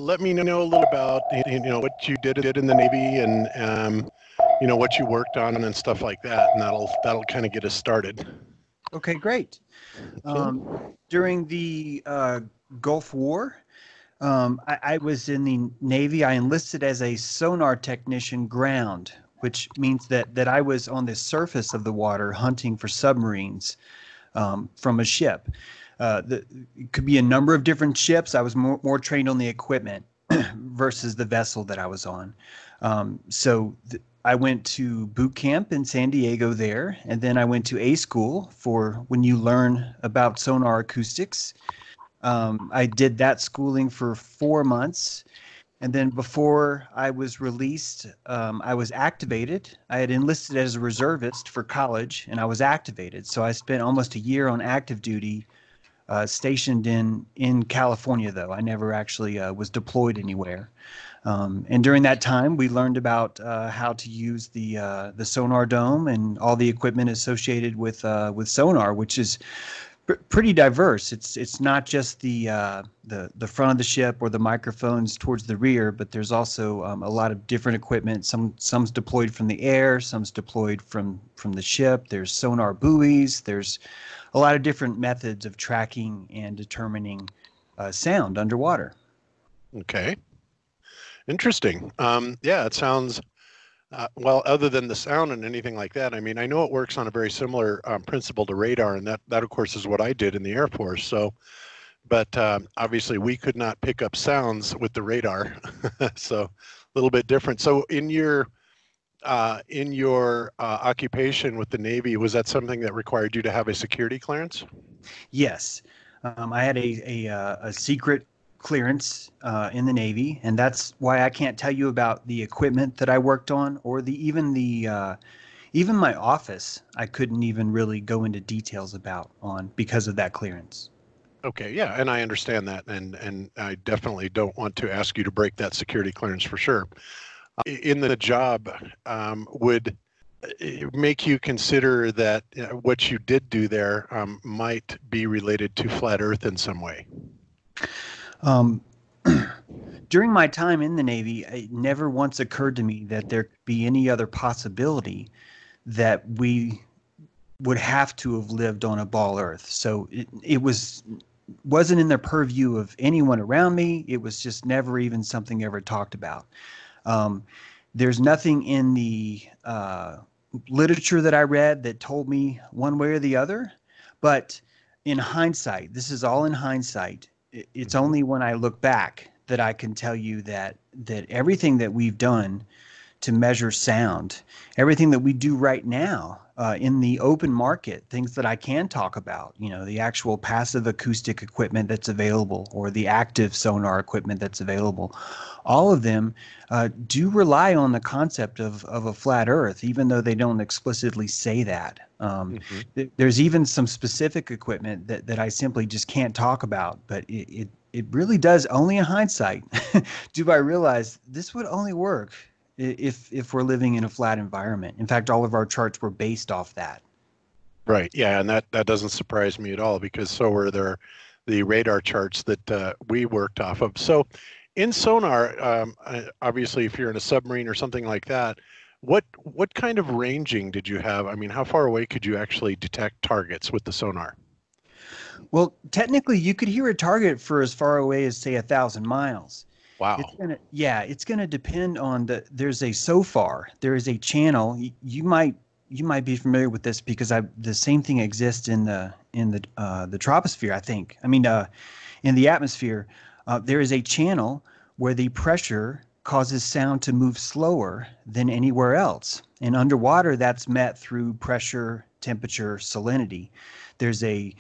let me know a little about what you did in the Navy and what you worked on and stuff like that, and that'll kind of get us started. Okay, great. During the Gulf War, I was in the Navy. I enlisted as a sonar technician ground, which means that I was on the surface of the water hunting for submarines from a ship. It could be a number of different ships. I was more trained on the equipment versus the vessel that I was on. I went to boot camp in San Diego there, and then I went to A school for when you learn about sonar acoustics. I did that schooling for 4 months, and then before I was released, I was activated. I had enlisted as a reservist for college, and I was activated. So I spent almost a year on active duty, stationed in California, though. I never actually was deployed anywhere. And during that time, we learned about how to use the sonar dome and all the equipment associated with sonar, which is pretty diverse. It's not just the front of the ship or the microphones towards the rear, but there's also a lot of different equipment. Some's deployed from the air, some's deployed from the ship. There's sonar buoys. There's a lot of different methods of tracking and determining sound underwater. Okay. Interesting. Yeah, it sounds, well, other than the sound and anything like that, I mean, I know it works on a very similar principle to radar, and that of course is what I did in the Air Force. So, but obviously we could not pick up sounds with the radar, so a little bit different. So in your occupation with the Navy, was that something that required you to have a security clearance? Yes, I had a secret clearance in the Navy, and that's why I can't tell you about the equipment that I worked on, or even my office. I couldn't even really go into details about because of that clearance. Okay, yeah, and I understand that, and I definitely don't want to ask you to break that security clearance for sure. In the job, would it make you consider that what you did do there might be related to flat Earth in some way? During my time in the Navy, it never once occurred to me that there could be any other possibility that we would have to have lived on a ball Earth. So it wasn't in the purview of anyone around me. It was just never even something ever talked about. There's nothing in the literature that I read that told me one way or the other. But in hindsight, this is all in hindsight. It's only when I look back that I can tell you that everything that we've done to measure sound, everything that we do right now in the open market, things that I can talk about, the actual passive acoustic equipment that's available or the active sonar equipment that's available, all of them do rely on the concept of a flat Earth, even though they don't explicitly say that. There's even some specific equipment that I simply just can't talk about, but it really does, only in hindsight, do I realize this would only work if we're living in a flat environment. In fact, all of our charts were based off that. Right. Yeah, and that doesn't surprise me at all, because so were the radar charts that we worked off of. So in sonar, obviously, if you're in a submarine or something like that, what kind of ranging did you have? I mean, how far away could you actually detect targets with the sonar? Well, technically, you could hear a target for as far away as, say, 1,000 miles. Wow. It's gonna depend on there's a SOFAR. There is a channel. You might be familiar with this because the same thing exists in the troposphere, I think. I mean, in the atmosphere, there is a channel where the pressure causes sound to move slower than anywhere else. And underwater, that's met through pressure, temperature, salinity. There's an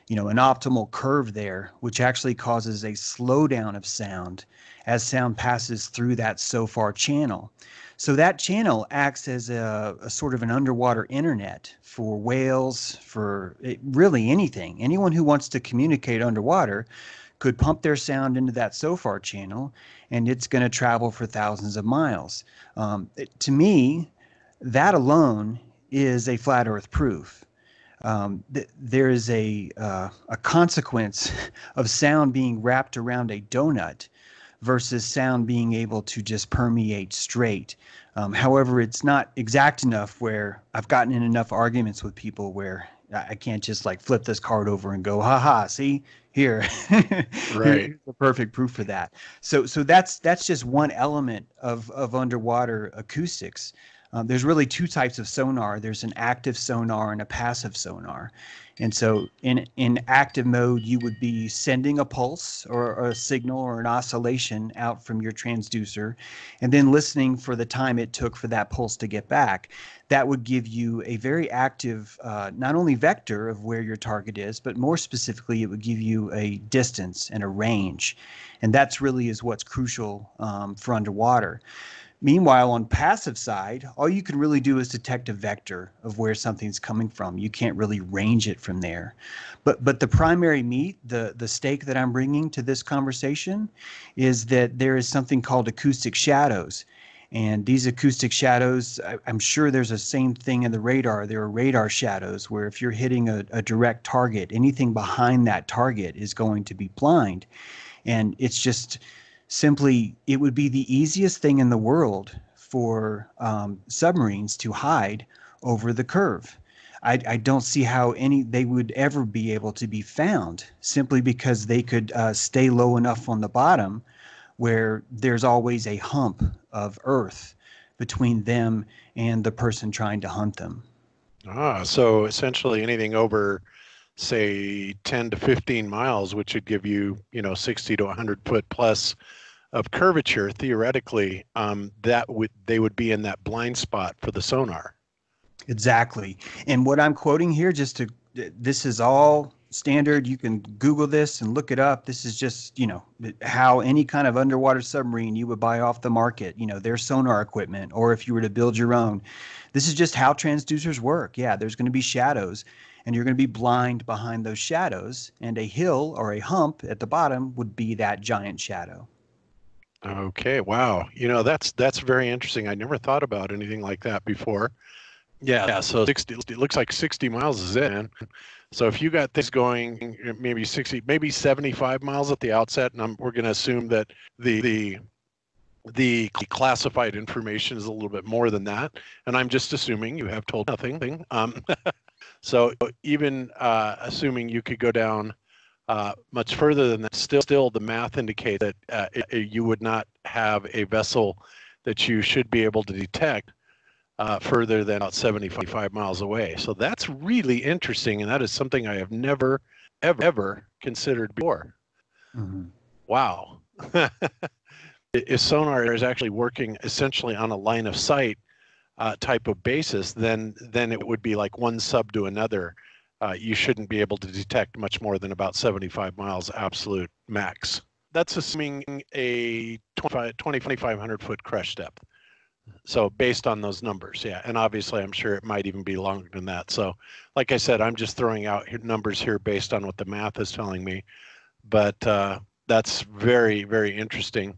optimal curve there, which actually causes a slowdown of sound as sound passes through that SOFAR channel. So that channel acts as a sort of an underwater internet for whales, for really anything. Anyone who wants to communicate underwater could pump their sound into that SOFAR channel, and it's going to travel for thousands of miles. To me, that alone is a flat Earth proof. There is a consequence of sound being wrapped around a donut versus sound being able to just permeate straight. However, it's not exact enough where I've gotten in enough arguments with people where I can't just like flip this card over and go, haha, see here, Right. here's the perfect proof for that. So that's just one element of underwater acoustics. There's really two types of sonar. There's an active sonar and a passive sonar. And so in active mode, you would be sending a pulse or a signal or an oscillation out from your transducer, and then listening for the time it took for that pulse to get back. That would give you a very active, not only vector of where your target is, but more specifically, it would give you a distance and a range. And that's really is what's crucial for underwater. Meanwhile, on passive side, all you can really do is detect a vector of where something's coming from. You can't really range it from there. But the primary meat, the stake that I'm bringing to this conversation is that there is something called acoustic shadows. And these acoustic shadows, I'm sure there's the same thing in the radar. There are radar shadows where if you're hitting a direct target, anything behind that target is going to be blind. And it's just simply, it would be the easiest thing in the world for submarines to hide over the curve. I don't see how they would ever be able to be found simply because they could stay low enough on the bottom where there's always a hump of earth between them and the person trying to hunt them. So essentially anything over, say, 10 to 15 miles, which would give you, 60 to 100 foot plus of curvature, theoretically, they would be in that blind spot for the sonar. Exactly. And what I'm quoting here, this is all standard. You can Google this and look it up. This is just, how any kind of underwater submarine you would buy off the market, their sonar equipment, or if you were to build your own. This is just how transducers work. Yeah, there's going to be shadows, and you're going to be blind behind those shadows, and a hill or a hump at the bottom would be that giant shadow. Okay, wow. That's very interesting. I never thought about anything like that before. Yeah, so 60, it looks like 60 miles is it, man. So if you got things going maybe 60, maybe 75 miles at the outset, and we're going to assume that the classified information is a little bit more than that, and I'm just assuming you have told nothing. So even assuming you could go down much further than that, still the math indicates that you would not have a vessel that you should be able to detect further than about 75 miles away. So that's really interesting, and that is something I have never, ever considered before. Mm-hmm. Wow. If sonar is actually working essentially on a line of sight type of basis, then it would be like one sub to another. You shouldn't be able to detect much more than about 75 miles absolute max. That's assuming a 2,500 foot crush depth. So based on those numbers, yeah. And obviously, I'm sure it might even be longer than that. So like I said, I'm just throwing out numbers here based on what the math is telling me. But that's very, very interesting.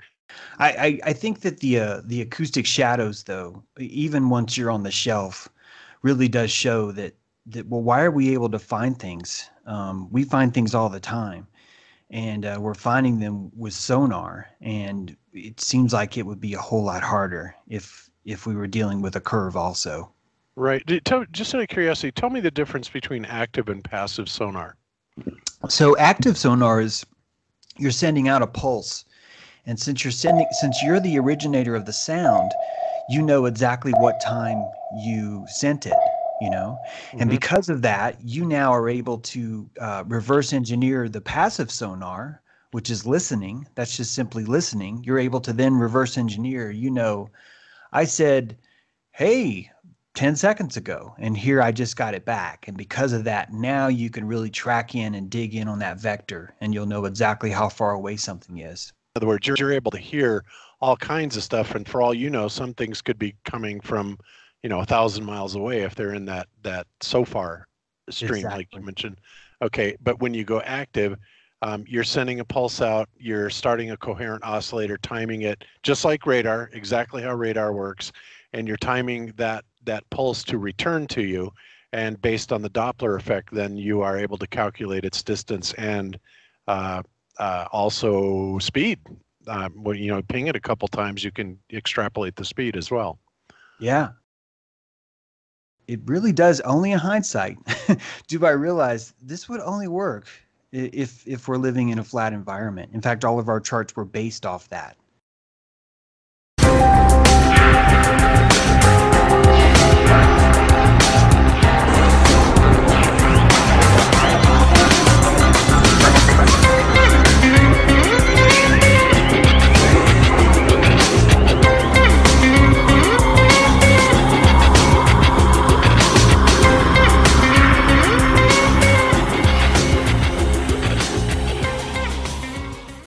I think that the acoustic shadows, though, even once you're on the shelf, really does show that well, why are we able to find things? We find things all the time, and we're finding them with sonar, and it seems like it would be a whole lot harder if we were dealing with a curve also. Right. Just out of curiosity, tell me the difference between active and passive sonar. So active sonar is you're sending out a pulse, and since you're the originator of the sound, you know exactly what time you sent it. And Mm-hmm. because of that, you now are able to reverse engineer the passive sonar, which is listening. That's just simply listening. You're able to then reverse engineer. I said, hey, 10 seconds ago, and here I just got it back. And because of that, now you can really track in and dig in on that vector, and you'll know exactly how far away something is. In other words, you're able to hear all kinds of stuff, and for all you know, some things could be coming from 1,000 miles away if they're in that SOFAR stream, Exactly. like you mentioned. Okay, but when you go active, you're sending a pulse out, you're starting a coherent oscillator, timing it just like radar, exactly how radar works, and you're timing that pulse to return to you, and based on the Doppler effect, then you are able to calculate its distance and also speed. when you ping it a couple times, you can extrapolate the speed as well. Yeah. It really does, only in hindsight do I realize this would only work if we're living in a flat environment. In fact, all of our charts were based off that.